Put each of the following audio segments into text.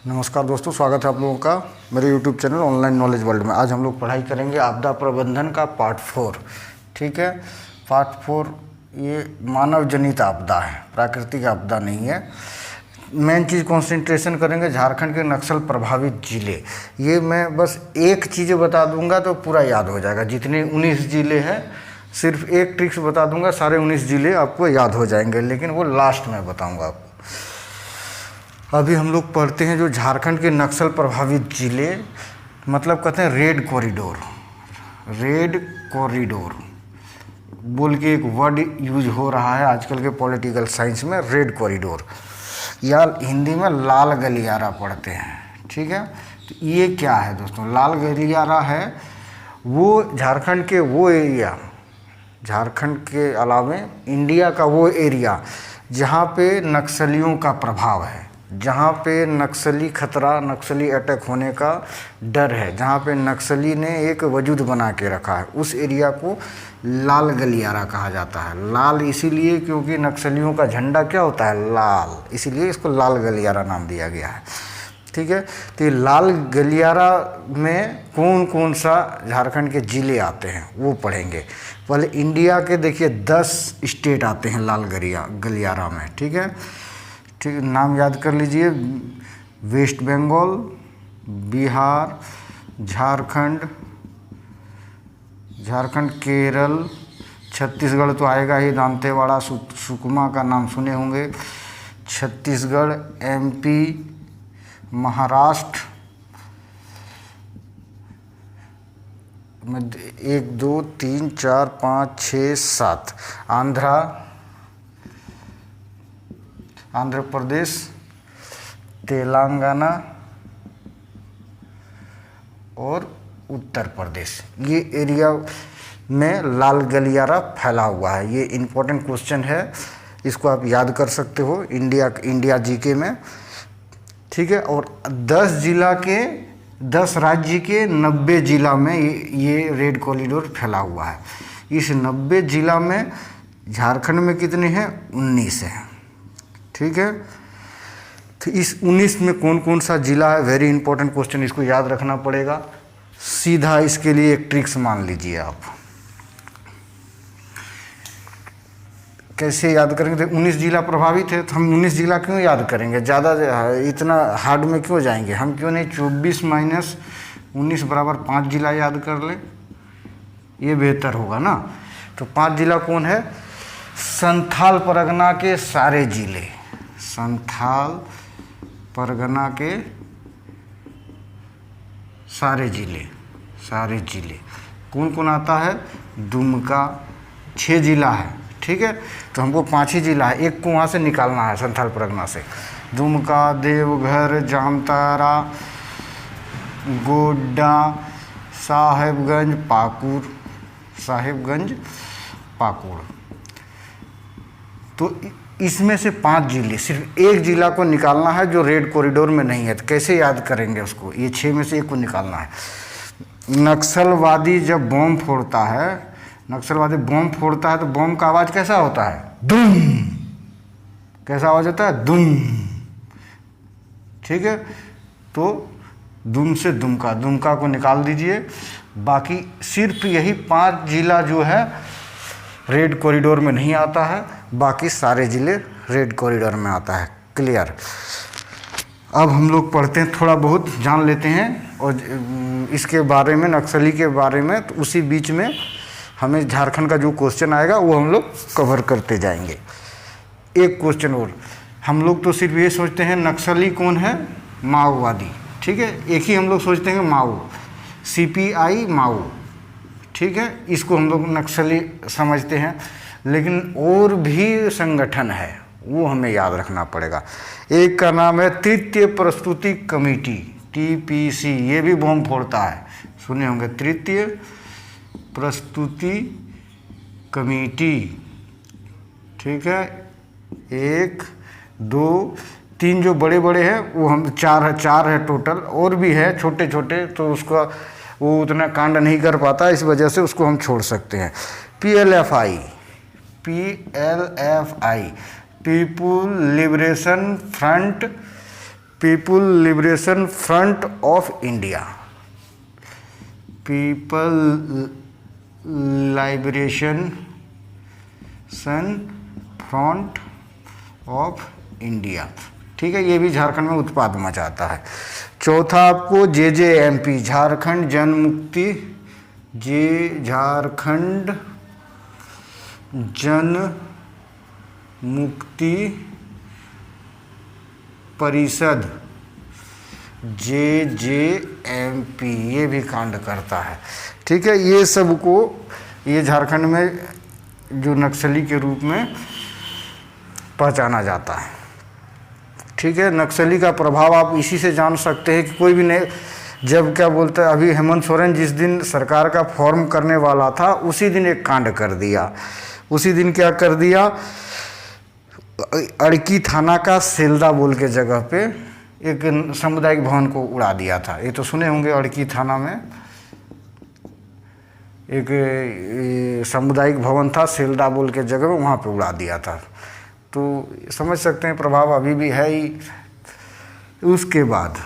नमस्कार दोस्तों, स्वागत है आप लोगों का मेरे YouTube channel online knowledge world में। आज हम लोग पढ़ाई करेंगे आपदा प्रबंधन का पार्ट 4। ठीक है, पार्ट 4 ये मानव जनित आपदा है, प्राकृतिक आपदा नहीं है। मेन चीज़ कंसंट्रेशन करेंगे झारखंड के नक्सल प्रभावित ज़िले। ये मैं बस एक चीज़ बता दूंगा तो पूरा याद हो जाएगा। जितने 19 ज़िले हैं सिर्फ एक ट्रिक्स बता दूंगा, सारे 19 ज़िले आपको याद हो जाएंगे, लेकिन वो लास्ट में बताऊँगा आपको। अभी हम लोग पढ़ते हैं जो झारखंड के नक्सल प्रभावित ज़िले, मतलब कहते हैं रेड कॉरिडोर। रेड कॉरिडोर बोल के एक वर्ड यूज हो रहा है आजकल के पॉलिटिकल साइंस में, रेड कॉरिडोर, या हिंदी में लाल गलियारा पढ़ते हैं। ठीक है, तो ये क्या है दोस्तों? लाल गलियारा है वो झारखंड के वो एरिया, झारखंड के अलावे इंडिया का वो एरिया जहाँ पे नक्सलियों का प्रभाव है, जहाँ पे नक्सली खतरा, नक्सली अटैक होने का डर है, जहाँ पे नक्सली ने एक वजूद बना के रखा है, उस एरिया को लाल गलियारा कहा जाता है। लाल इसीलिए क्योंकि नक्सलियों का झंडा क्या होता है? लाल, इसीलिए इसको लाल गलियारा नाम दिया गया है। ठीक है, तो ये लाल गलियारा में कौन कौन सा झारखंड के ज़िले आते हैं वो पढ़ेंगे। पहले इंडिया के देखिए 10 स्टेट आते हैं लाल गलियारा में। ठीक है, ठीक, नाम याद कर लीजिए। वेस्ट बंगाल, बिहार, झारखंड, केरल, छत्तीसगढ़ तो आएगा ही, दांतेवाड़ा सुकमा का नाम सुने होंगे, छत्तीसगढ़, एमपी, महाराष्ट्र में 1 2 3 4 5 6 7, आंध्र प्रदेश, तेलंगाना और उत्तर प्रदेश, ये एरिया में लाल गलियारा फैला हुआ है। ये इम्पोर्टेंट क्वेश्चन है, इसको आप याद कर सकते हो इंडिया जीके में। ठीक है, और 10 राज्य के 90 जिला में ये रेड कॉरिडोर फैला हुआ है। इस 90 जिला में झारखंड में कितने हैं? 19 हैं। ठीक है, तो इस 19 में कौन कौन सा जिला है? वेरी इंपॉर्टेंट क्वेश्चन, इसको याद रखना पड़ेगा। सीधा इसके लिए एक ट्रिक्स मान लीजिए आप। कैसे याद करेंगे? तो 19 जिला प्रभावित है, तो हम 19 जिला क्यों याद करेंगे? ज़्यादा इतना हार्ड में क्यों जाएंगे? हम क्यों नहीं 24 माइनस 19 बराबर 5 जिला याद कर लें? ये बेहतर होगा ना। तो 5 जिला कौन है? संथाल परगना के सारे जिले, संथाल परगना के सारे जिले कौन कौन आता है? दुमका, 6 जिला है। ठीक है, तो हमको 5 ही जिला है, एक को वहाँ से निकालना है संथाल परगना से। दुमका, देवघर, जामतारा, गोड्डा, साहेबगंज, पाकुड़। तो इसमें से 5 जिले, सिर्फ एक जिला को निकालना है जो रेड कॉरिडोर में नहीं है। तो कैसे याद करेंगे उसको? ये 6 में से एक को निकालना है। नक्सलवादी जब बॉम्ब फोड़ता है, तो बॉम्ब का आवाज़ कैसा होता है? दुम। कैसा आवाज़ होता है? दुम। ठीक है, तो दुम से दुमका को निकाल दीजिए। बाकी सिर्फ यही 5 जिला जो है रेड कॉरिडोर में नहीं आता है, बाकी सारे ज़िले रेड कॉरिडोर में आता है। क्लियर? अब हम लोग पढ़ते हैं, थोड़ा बहुत जान लेते हैं और इसके बारे में, नक्सली के बारे में। तो उसी बीच में हमें झारखंड का जो क्वेश्चन आएगा वो हम लोग कवर करते जाएंगे। एक क्वेश्चन और, हम लोग तो सिर्फ ये सोचते हैं नक्सली कौन है? माओवादी। ठीक है, एक ही हम लोग सोचते हैं माओ, CPI माओ। ठीक है, इसको हम लोग नक्सली समझते हैं, लेकिन और भी संगठन है, वो हमें याद रखना पड़ेगा। एक का नाम है तृतीय प्रस्तुति कमेटी, TPC, ये भी बॉम्ब फोड़ता है, सुने होंगे, तृतीय प्रस्तुति कमेटी। ठीक है, 1 2 3 जो बड़े बड़े हैं वो हम 4 है टोटल, और भी है छोटे छोटे, तो उसका वो उतना कांड नहीं कर पाता, इस वजह से उसको हम छोड़ सकते हैं। PLFI, people liberation front people liberation front of India, people liberation front of India, ठीक है। ये भी झारखंड में उत्पाद मचाता है। चौथा आपको JJMP, झारखंड जन मुक्ति परिषद, JJMP, ये भी कांड करता है, ठीक है। ये सबको, ये झारखंड में जो नक्सली के रूप में पहचाना जाता है, ठीक है। नक्सली का प्रभाव आप इसी से जान सकते हैं कि कोई भी नहीं, जब क्या बोलते हैं, अभी हेमंत सोरेन जिस दिन सरकार का फॉर्म करने वाला था उसी दिन एक कांड कर दिया। उसी दिन क्या कर दिया, अड़की थाना का सेल्दा बोल के जगह पे एक सामुदायिक भवन को उड़ा दिया था। ये तो सुने होंगे, अड़की थाना में एक सामुदायिक भवन था सेल्दा बोल के जगह पे, वहाँ पे उड़ा दिया था। तो समझ सकते हैं प्रभाव अभी भी है ही। उसके बाद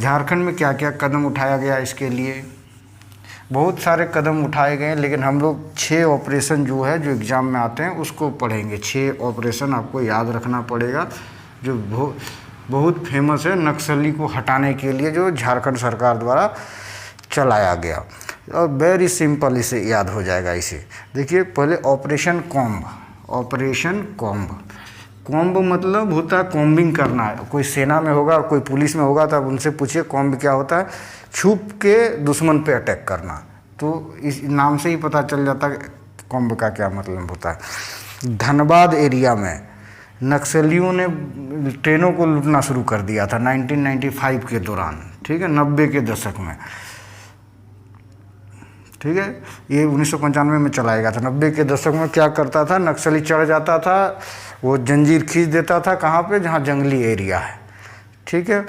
झारखंड में क्या क्या कदम उठाया गया, इसके लिए बहुत सारे कदम उठाए गए, लेकिन हम लोग 6 ऑपरेशन जो है, जो एग्ज़ाम में आते हैं उसको पढ़ेंगे। 6 ऑपरेशन आपको याद रखना पड़ेगा, जो बहुत फेमस है नक्सली को हटाने के लिए, जो झारखंड सरकार द्वारा चलाया गया। और वेरी सिंपल इसे याद हो जाएगा। इसे देखिए, पहले operation comb, operation comb, comb मतलब होता है कॉम्बिंग करना है। कोई सेना में होगा, कोई पुलिस में होगा, तो आप उनसे पूछिए कॉम्ब क्या होता है, छुप के दुश्मन पे अटैक करना। तो इस नाम से ही पता चल जाता है कॉम्ब का क्या मतलब होता है। धनबाद एरिया में नक्सलियों ने ट्रेनों को लूटना शुरू कर दिया था 1995 के दौरान, ठीक है, 90 के दशक में, ठीक है। ये 1995 में चलाया गया था। 90 के दशक में क्या करता था, नक्सली चढ़ जाता था, वो जंजीर खींच देता था, कहाँ पे, जहाँ जंगली एरिया है, ठीक है।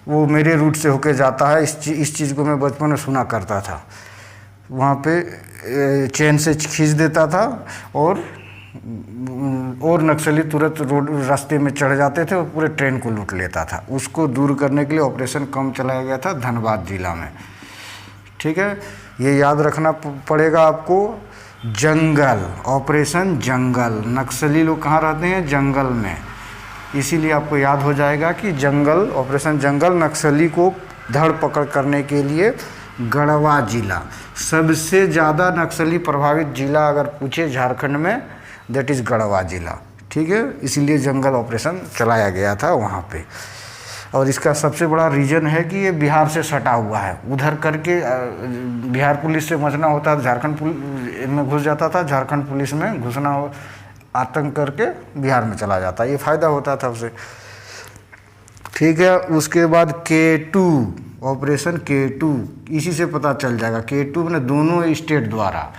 वो मेरे रूट से होके जाता है, इस चीज़ को मैं बचपन में सुना करता था। वहाँ पे चेन से खींच देता था और नक्सली तुरंत रोड रास्ते में चढ़ जाते थे और पूरे ट्रेन को लूट लेता था। उसको दूर करने के लिए ऑपरेशन कम चलाया गया था धनबाद जिला में, ठीक है। ये याद रखना पड़ेगा आपको। जंगल, ऑपरेशन जंगल, नक्सली लोग कहाँ रहते हैं, जंगल में, इसीलिए आपको याद हो जाएगा कि जंगल, ऑपरेशन जंगल, नक्सली को धड़ पकड़ करने के लिए गढ़वा जिला सबसे ज़्यादा नक्सली प्रभावित जिला अगर पूछे झारखंड में, दैट इज़ गढ़वा जिला, ठीक है। इसीलिए जंगल ऑपरेशन चलाया गया था वहाँ पे। और इसका सबसे बड़ा रीज़न है कि ये बिहार से सटा हुआ है। उधर करके बिहार पुलिस से बचना होता था, झारखंड पुलिस में घुस जाता था, झारखंड पुलिस में घुसना हो, आतंक करके बिहार में चला जाता, ये फ़ायदा होता था उसे, ठीक है। उसके बाद K2, ऑपरेशन K2, इसी से पता चल जाएगा। K2 में दोनों स्टेट द्वारा,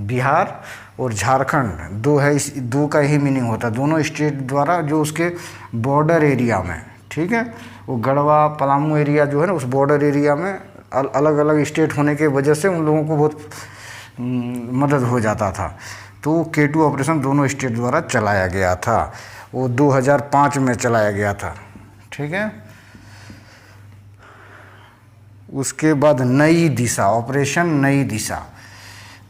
बिहार और झारखंड, दो है, इस दो का ही मीनिंग होता है, दोनों स्टेट द्वारा जो उसके बॉर्डर एरिया में, ठीक है, वो गढ़वा पलामू एरिया जो है ना, उस बॉर्डर एरिया में अलग अलग स्टेट होने के वजह से उन लोगों को बहुत मदद हो जाता था। तो K2 ऑपरेशन दोनों स्टेट द्वारा चलाया गया था, वो 2005 में चलाया गया था, ठीक है। उसके बाद नई दिशा, ऑपरेशन नई दिशा।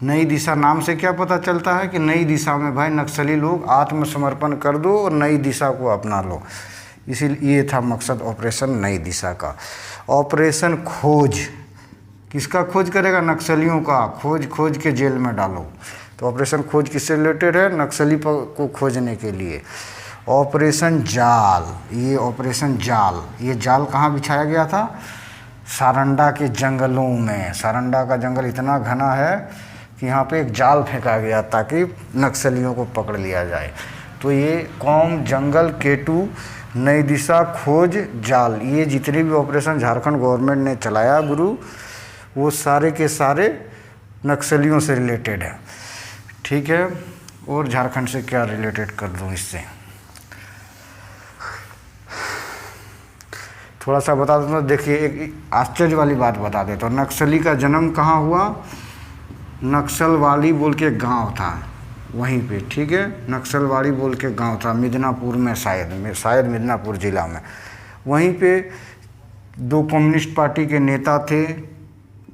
नई दिशा नाम से क्या पता चलता है कि नई दिशा में भाई नक्सली लोग आत्मसमर्पण कर दो और नई दिशा को अपना लो, इसीलिए ये था मकसद ऑपरेशन नई दिशा का। ऑपरेशन खोज, किसका खोज करेगा, नक्सलियों का, खोज के जेल में डालो। तो ऑपरेशन खोज किससे रिलेटेड है, नक्सली को खोजने के लिए। ऑपरेशन जाल, ये ऑपरेशन जाल, ये जाल कहाँ बिछाया गया था, सारंडा के जंगलों में। सारंडा का जंगल इतना घना है कि यहाँ पे एक जाल फेंका गया ताकि नक्सलियों को पकड़ लिया जाए। तो ये कॉम, जंगल, K2, नई दिशा, खोज, जाल, ये जितने भी ऑपरेशन झारखंड गवर्नमेंट ने चलाया गुरु, वो सारे के सारे नक्सलियों से रिलेटेड है, ठीक है। और झारखंड से क्या रिलेटेड कर दूँ इससे, थोड़ा सा बता देता हूँ। देखिए, एक आश्चर्य वाली बात बता देता हूँ। नक्सली का जन्म कहाँ हुआ, नक्सलवाड़ी बोल के गांव था वहीं पे, ठीक है। नक्सलवाड़ी बोल के गांव था मिदनापुर में, शायद मिदनापुर ज़िला में। वहीं पे 2 कम्युनिस्ट पार्टी के नेता थे,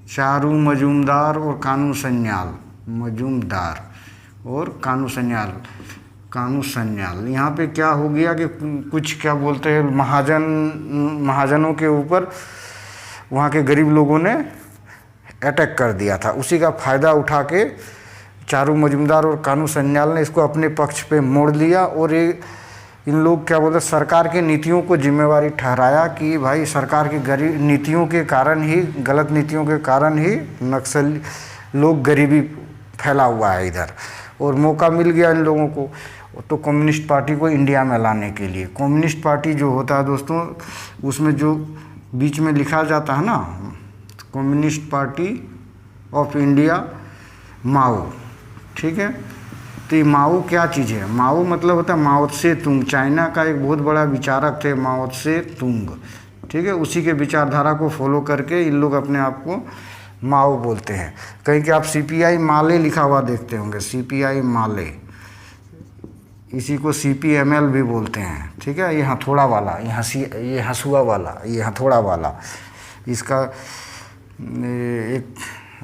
चारू मजूमदार और कानू सन्याल, मजूमदार और कानू सन्याल। यहाँ पे क्या हो गया कि कुछ क्या बोलते हैं महाजनों के ऊपर वहाँ के गरीब लोगों ने अटैक कर दिया था। उसी का फ़ायदा उठा के चारू मजूमदार और कानू सन्याल ने इसको अपने पक्ष पे मोड़ लिया और ये इन लोग क्या बोलते सरकार की नीतियों को जिम्मेवारी ठहराया कि भाई सरकार की गरीब नीतियों के कारण ही, गलत नीतियों के कारण ही नक्सल लोग गरीबी फैला हुआ है इधर, और मौका मिल गया इन लोगों को तो कम्युनिस्ट पार्टी को इंडिया में लाने के लिए। कम्युनिस्ट पार्टी जो होता है दोस्तों, उसमें जो बीच में लिखा जाता है ना, कम्युनिस्ट पार्टी ऑफ इंडिया माओ, ठीक है। तो ये माओ क्या चीज़ है? माओ मतलब होता है माओ त्से तुंग, चाइना का एक बहुत बड़ा विचारक थे माओ त्से तुंग, ठीक है। उसी के विचारधारा को फॉलो करके इन लोग अपने आप को माओ बोलते हैं। कहीं कि आप CPI माले लिखा हुआ देखते होंगे, CPI माले, इसी को CPML भी बोलते हैं, ठीक है। ये हथौड़ा वाला, ये हंसुआ वाला, ये हथौड़ा वाला, इसका एक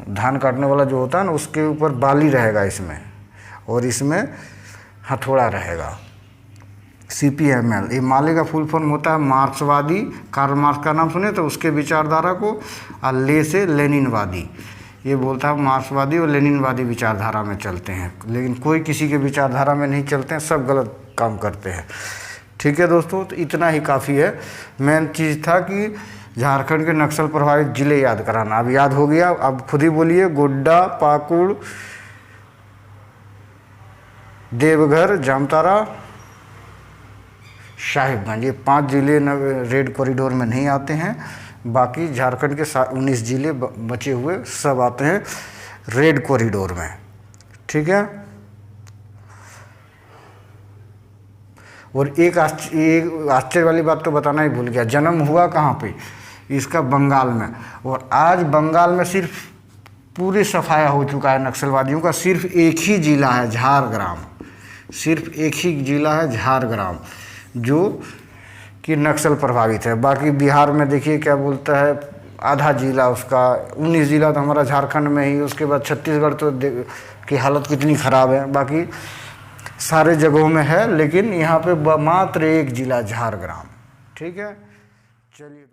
धान काटने वाला जो होता है ना, उसके ऊपर बाली रहेगा इसमें, और इसमें हथौड़ा रहेगा। CPML, ये माले का फुल फॉर्म होता है मार्क्सवादी, कार्ल मार्क्स का नाम सुने तो उसके विचारधारा को, और ले से लेनिनवादी, ये बोलता है मार्क्सवादी और लेनिनवादी विचारधारा में चलते हैं, लेकिन कोई किसी के विचारधारा में नहीं चलते हैं, सब गलत काम करते हैं, ठीक है दोस्तों। तो इतना ही काफ़ी है। मेन चीज़ था कि झारखंड के नक्सल प्रभावित जिले याद कराना। अब याद हो गया, अब खुद ही बोलिए। गोड्डा, पाकुड़, देवघर, जामताड़ा, साहिबगंज, ये 5 जिले रेड कॉरिडोर में नहीं आते हैं। बाकी झारखंड के 19 जिले बचे हुए सब आते हैं रेड कॉरिडोर में, ठीक है। और एक आश्चर्य वाली बात तो बताना ही भूल गया, जन्म हुआ कहाँ पे इसका? बंगाल में। और आज बंगाल में सिर्फ पूरी सफाया हो चुका है नक्सलवादियों का। सिर्फ एक ही जिला है झारग्राम, सिर्फ एक ही जिला है झारग्राम जो कि नक्सल प्रभावित है। बाकी बिहार में देखिए क्या बोलता है, आधा जिला उसका, 19 जिला तो हमारा झारखंड में ही, उसके बाद छत्तीसगढ़ तो की हालत कितनी ख़राब है। बाकी सारे जगहों में है, लेकिन यहाँ पे मात्र एक जिला झारग्राम, ठीक है। चलिए।